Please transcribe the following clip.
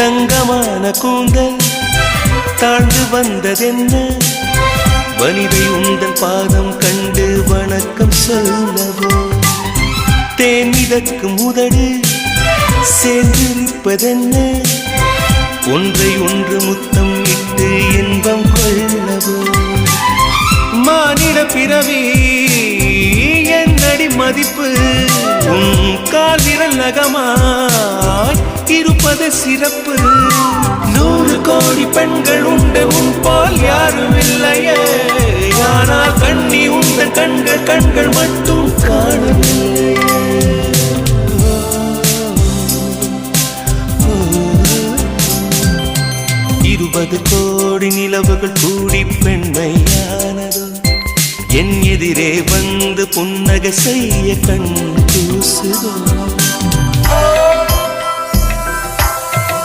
தங்கமான கூந்தல் தாழ்ந்து வந்ததென்ன வனிதை உந்தன் பாதம் கண்டு வணக்கம் சொல்லவோ தேன் மிதக்கும் உதடு சேர்ந்திருப்பதென்ன ஒன்றை ஒன்று முத்தம் இட்டு இன்பம் கொள்ளவோ மானிட பிறவி என்னடி மதிப்பு உன் கால் விரல் நகமாய் இருப்பது சிறப்பு 100 கோடி பெண்கள் உண்டு உன் பால் யாரும் இல்லையே ஆனால் கண்ணி உந்தன் கண்கள் மட்டும் காணவில்லையே 20 கோடி நிலவுகள் கூடி பெண்மையானதோ என் எதிரே வந்து புன்னகை செய்ய கண் கூசுதோ